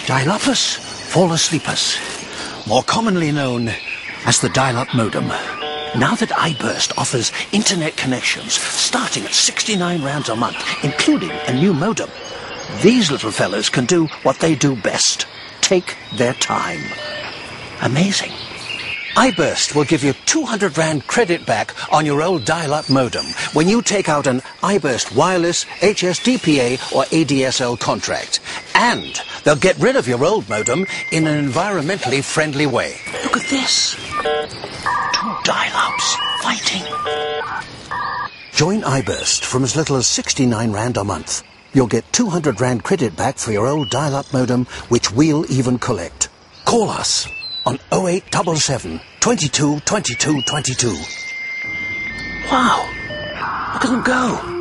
Dial-uppers fall asleepers, more commonly known as the dial-up modem. Now that iBurst offers internet connections starting at 69 rands a month, including a new modem, these little fellas can do what they do best: take their time. Amazing. iBurst will give you 200 Rand credit back on your old dial-up modem when you take out an iBurst Wireless, HSDPA or ADSL contract. And they'll get rid of your old modem in an environmentally friendly way. Look at this. Two dial-ups fighting. Join iBurst from as little as 69 Rand a month. You'll get 200 Rand credit back for your old dial-up modem, which we'll even collect. Call us on 0877 22 22 22. Wow, look at them go.